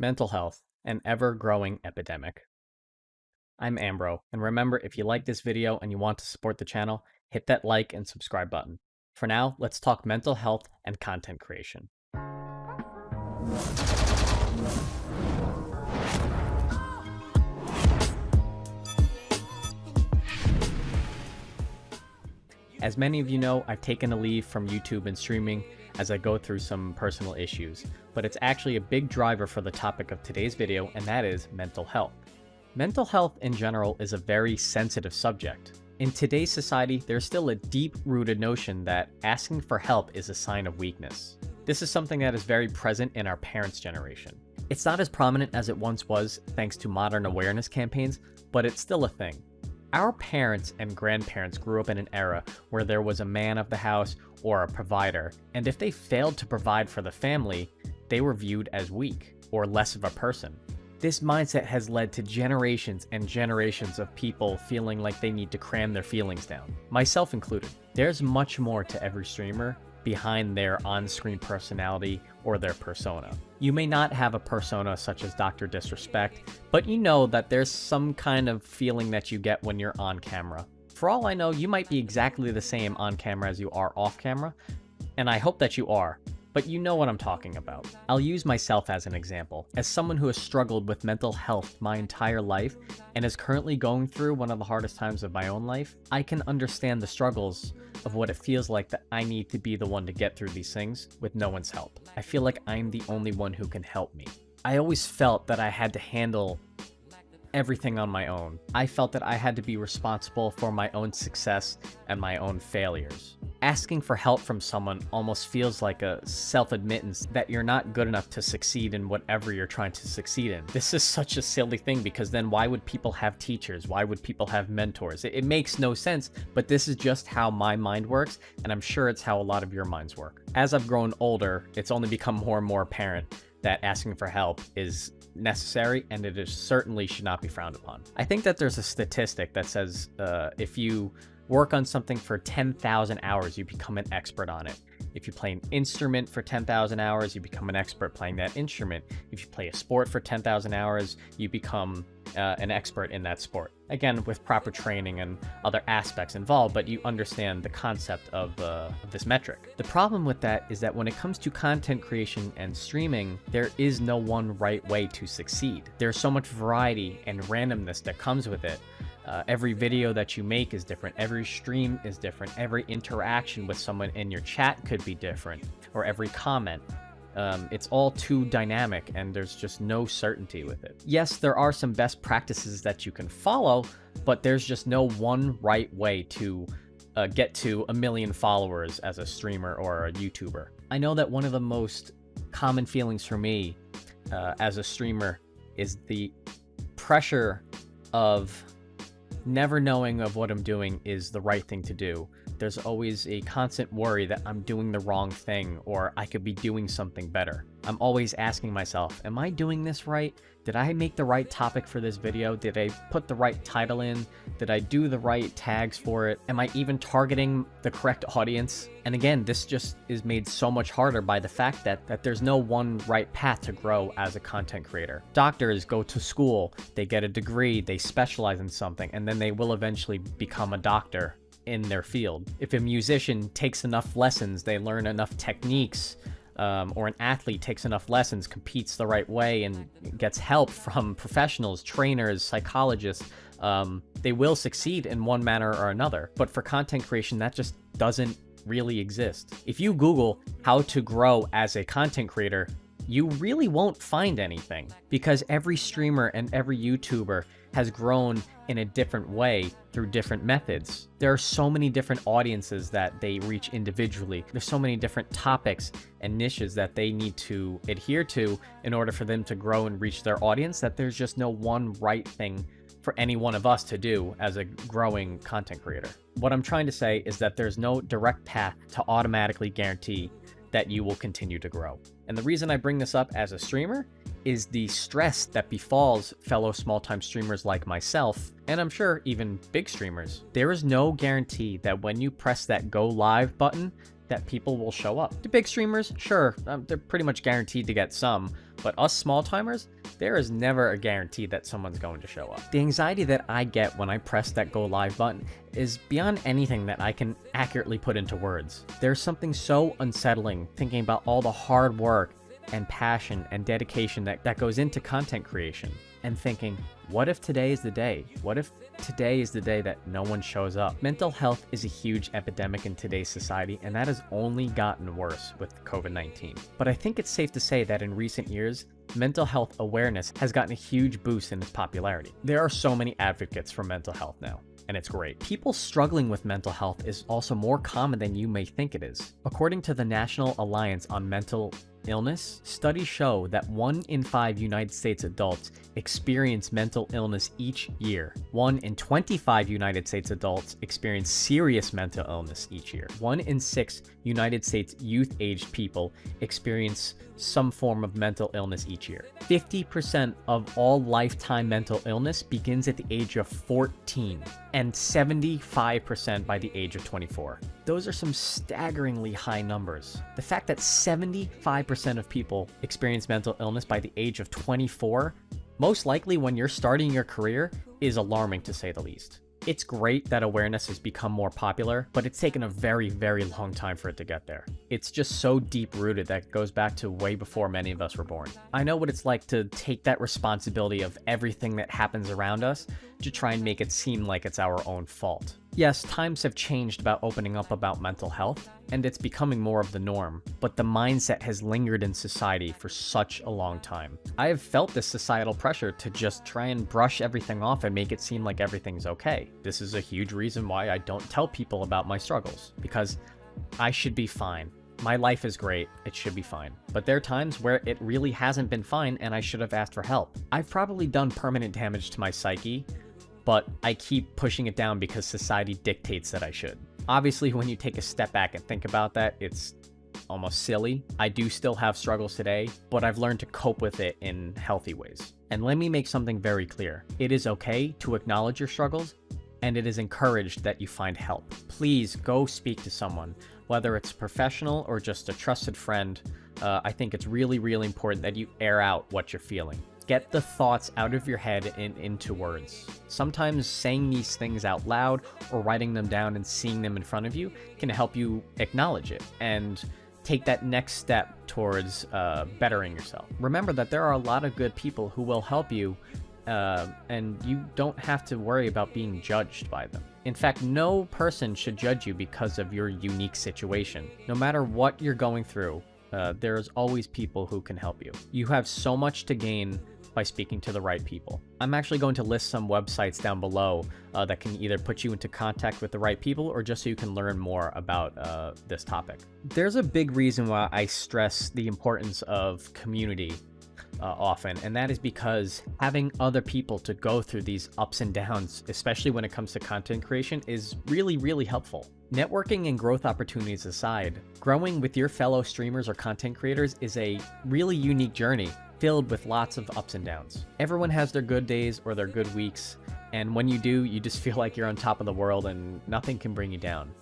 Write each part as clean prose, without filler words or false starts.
Mental health, an ever-growing epidemic. I'm Ambro, and remember, if you like this video and you want to support the channel, hit that like and subscribe button. For now, let's talk mental health and content creation. As many of you know, I've taken a leave from YouTube and streaming as I go through some personal issues, but it's actually a big driver for the topic of today's video, and that is mental health. Mental health in general is a very sensitive subject. In today's society, there's still a deep-rooted notion that asking for help is a sign of weakness. This is something that is very present in our parents' generation. It's not as prominent as it once was thanks to modern awareness campaigns, but it's still a thing. Our parents and grandparents grew up in an era where there was a man of the house or a provider, and if they failed to provide for the family, they were viewed as weak or less of a person. This mindset has led to generations and generations of people feeling like they need to cram their feelings down, myself included. There's much more to every streamer behind their on-screen personality or their persona. You may not have a persona such as Dr. Disrespect, but you know that there's some kind of feeling that you get when you're on camera. For all I know, you might be exactly the same on camera as you are off camera, and I hope that you are. But you know what I'm talking about. I'll use myself as an example. As someone who has struggled with mental health my entire life and is currently going through one of the hardest times of my own life, I can understand the struggles of what it feels like that I need to be the one to get through these things with no one's help. I feel like I'm the only one who can help me. I always felt that I had to handle everything on my own. I felt that I had to be responsible for my own success and my own failures. Asking for help from someone almost feels like a self-admittance that you're not good enough to succeed in whatever you're trying to succeed in. This is such a silly thing because then why would people have teachers? Why would people have mentors? It makes no sense, but this is just how my mind works, and I'm sure it's how a lot of your minds work. As I've grown older, it's only become more and more apparent that asking for help is necessary, and it is certainly should not be frowned upon. I think that there's a statistic that says if you work on something for 10,000 hours, you become an expert on it. If you play an instrument for 10,000 hours, you become an expert playing that instrument. If you play a sport for 10,000 hours, you become an expert in that sport. Again, with proper training and other aspects involved, but you understand the concept of this metric. The problem with that is that when it comes to content creation and streaming, there is no one right way to succeed. There's so much variety and randomness that comes with it. Every video that you make is different. Every stream is different. Every interaction with someone in your chat could be different, or every comment. It's all too dynamic, and there's just no certainty with it. Yes, there are some best practices that you can follow, but there's just no one right way to get to 1 million followers as a streamer or a YouTuber. I know that one of the most common feelings for me as a streamer is the pressure of never knowing of what I'm doing is the right thing to do. There's always a constant worry that I'm doing the wrong thing or I could be doing something better. I'm always asking myself, am I doing this right? Did I make the right topic for this video? Did I put the right title in? Did I do the right tags for it? Am I even targeting the correct audience? And again, this just is made so much harder by the fact that there's no one right path to grow as a content creator. Doctors go to school, they get a degree, they specialize in something, and then they will eventually become a doctor in their field. If a musician takes enough lessons, they learn enough techniques, or an athlete takes enough lessons, competes the right way, and gets help from professionals, trainers, psychologists, they will succeed in one manner or another. But for content creation, that just doesn't really exist. If you Google how to grow as a content creator, you really won't find anything, because every streamer and every YouTuber has grown in a different way through different methods. There are so many different audiences that they reach individually. There's so many different topics and niches that they need to adhere to in order for them to grow and reach their audience, that there's just no one right thing for any one of us to do as a growing content creator. What I'm trying to say is that there's no direct path to automatically guarantee that you will continue to grow. And the reason I bring this up as a streamer is the stress that befalls fellow small-time streamers like myself, and I'm sure even big streamers. There is no guarantee that when you press that go live button, that people will show up. The big streamers, sure, they're pretty much guaranteed to get some, But us small timers, there is never a guarantee that someone's going to show up. The anxiety that I get when I press that go live button is beyond anything that I can accurately put into words. There's something so unsettling thinking about all the hard work and passion and dedication that goes into content creation, and thinking, what if today is the day? What if today is the day that no one shows up? Mental health is a huge epidemic in today's society, and that has only gotten worse with COVID-19. But I think it's safe to say that in recent years, mental health awareness has gotten a huge boost in its popularity. There are so many advocates for mental health now, and it's great. People struggling with mental health is also more common than you may think it is. According to the National Alliance on Mental Illness, studies show that 1 in 5 United States adults experience mental illness each year. 1 in 25 United States adults experience serious mental illness each year. 1 in 6 United States youth-aged people experience some form of mental illness each year. 50% of all lifetime mental illness begins at the age of 14, and 75% by the age of 24. Those are some staggeringly high numbers. The fact that 75% of people experience mental illness by the age of 24, most likely when you're starting your career, is alarming to say the least. It's great that awareness has become more popular, but it's taken a very, very long time for it to get there. It's just so deep-rooted that it goes back to way before many of us were born. I know what it's like to take that responsibility of everything that happens around us to try and make it seem like it's our own fault. Yes, times have changed about opening up about mental health, and it's becoming more of the norm, but the mindset has lingered in society for such a long time. I have felt this societal pressure to just try and brush everything off and make it seem like everything's okay. This is a huge reason why I don't tell people about my struggles, because I should be fine. My life is great, it should be fine. But there are times where it really hasn't been fine and I should have asked for help. I've probably done permanent damage to my psyche, but I keep pushing it down because society dictates that I should. Obviously, when you take a step back and think about that, it's almost silly. I do still have struggles today, but I've learned to cope with it in healthy ways. And let me make something very clear. It is okay to acknowledge your struggles, and it is encouraged that you find help. Please go speak to someone, whether it's a professional or just a trusted friend. I think it's really, really important that you air out what you're feeling. Get the thoughts out of your head and into words. Sometimes saying these things out loud or writing them down and seeing them in front of you can help you acknowledge it and take that next step towards bettering yourself. Remember that there are a lot of good people who will help you, and you don't have to worry about being judged by them. In fact, no person should judge you because of your unique situation. No matter what you're going through, there's always people who can help you. You have so much to gain by speaking to the right people. I'm actually going to list some websites down below that can either put you into contact with the right people or just so you can learn more about this topic. There's a big reason why I stress the importance of community often, and that is because having other people to go through these ups and downs, especially when it comes to content creation, is really, really helpful. Networking and growth opportunities aside, growing with your fellow streamers or content creators is a really unique journey filled with lots of ups and downs. Everyone has their good days or their good weeks, and when you do, you just feel like you're on top of the world and nothing can bring you down.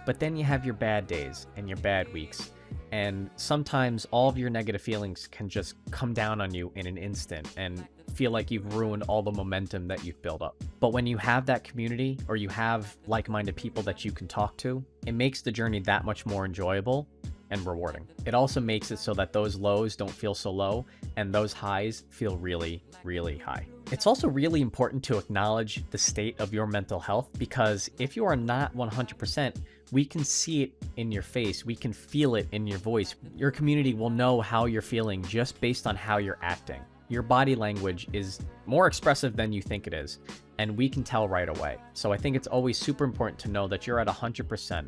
But then you have your bad days and your bad weeks, and sometimes all of your negative feelings can just come down on you in an instant and feel like you've ruined all the momentum that you've built up. But when you have that community or you have like-minded people that you can talk to, it makes the journey that much more enjoyable and rewarding. It also makes it so that those lows don't feel so low and those highs feel really, really high. It's also really important to acknowledge the state of your mental health, because if you are not 100%, we can see it in your face, we can feel it in your voice. Your community will know how you're feeling just based on how you're acting. Your body language is more expressive than you think it is, and we can tell right away. So I think it's always super important to know that you're at 100%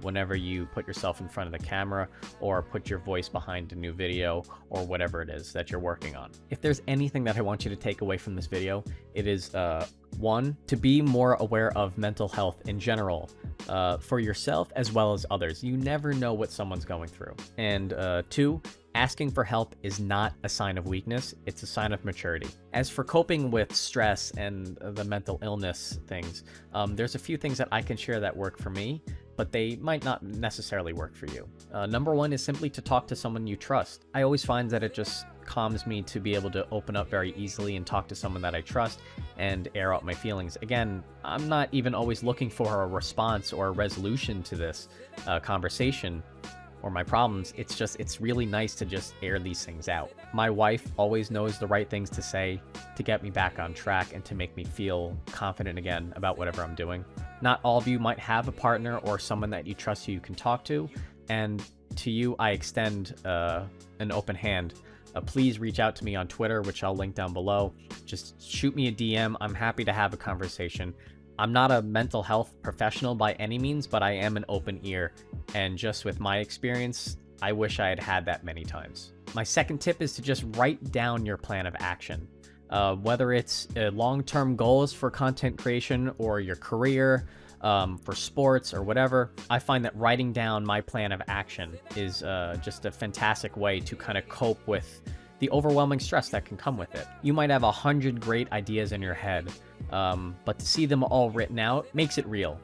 whenever you put yourself in front of the camera or put your voice behind a new video or whatever it is that you're working on. If there's anything that I want you to take away from this video, it is one, to be more aware of mental health in general for yourself as well as others. You never know what someone's going through. And two, asking for help is not a sign of weakness, it's a sign of maturity. As for coping with stress and the mental illness things, there's a few things that I can share that work for me, but they might not necessarily work for you. Number one is simply to talk to someone you trust. I always find that it just calms me to be able to open up very easily and talk to someone that I trust and air out my feelings. Again, I'm not even always looking for a response or a resolution to this conversation or my problems. It's really nice to just air these things out. My wife always knows the right things to say to get me back on track and to make me feel confident again about whatever I'm doing. Not all of you might have a partner or someone that you trust who you can talk to, and to you I extend an open hand. Please reach out to me on Twitter, which I'll link down below. Just shoot me a DM. I'm happy to have a conversation. I'm not a mental health professional by any means, but I am an open ear. And just with my experience, I wish I had had that many times. My second tip is to just write down your plan of action. Whether it's long-term goals for content creation or your career, for sports or whatever, I find that writing down my plan of action is just a fantastic way to kind of cope with the overwhelming stress that can come with it. You might have 100 great ideas in your head, but to see them all written out makes it real.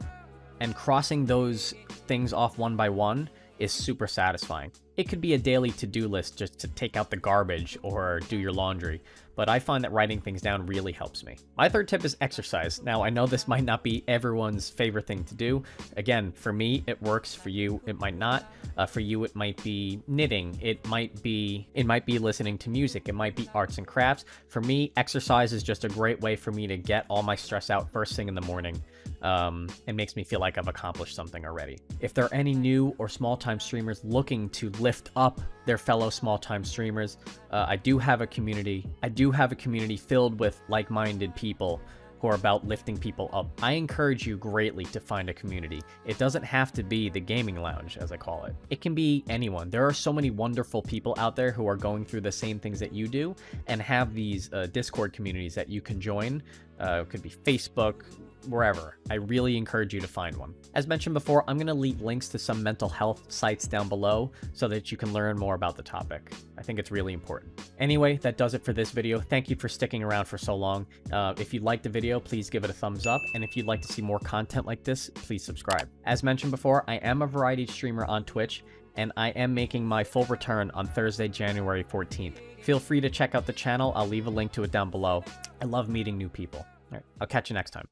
And crossing those things off one by one is super satisfying. It could be a daily to-do list just to take out the garbage or do your laundry, but I find that writing things down really helps me. My third tip is exercise. Now, I know this might not be everyone's favorite thing to do. Again, for me, it works. For you, it might not. For you, it might be knitting. It might be listening to music. It might be arts and crafts. For me, exercise is just a great way for me to get all my stress out first thing in the morning. It makes me feel like I've accomplished something already. If there are any new or small-time streamers looking to lift up their fellow small-time streamers, I do have a community. I do have a community filled with like-minded people who are about lifting people up. I encourage you greatly to find a community. It doesn't have to be the gaming lounge, as I call it. It can be anyone. There are so many wonderful people out there who are going through the same things that you do and have these Discord communities that you can join. It could be Facebook, wherever. I really encourage you to find one. As mentioned before, I'm going to leave links to some mental health sites down below so that you can learn more about the topic. I think it's really important. Anyway, that does it for this video. Thank you for sticking around for so long. If you liked the video, please give it a thumbs up. And if you'd like to see more content like this, please subscribe. As mentioned before, I am a variety streamer on Twitch, and I am making my full return on Thursday, January 14th. Feel free to check out the channel. I'll leave a link to it down below. I love meeting new people. All right, I'll catch you next time.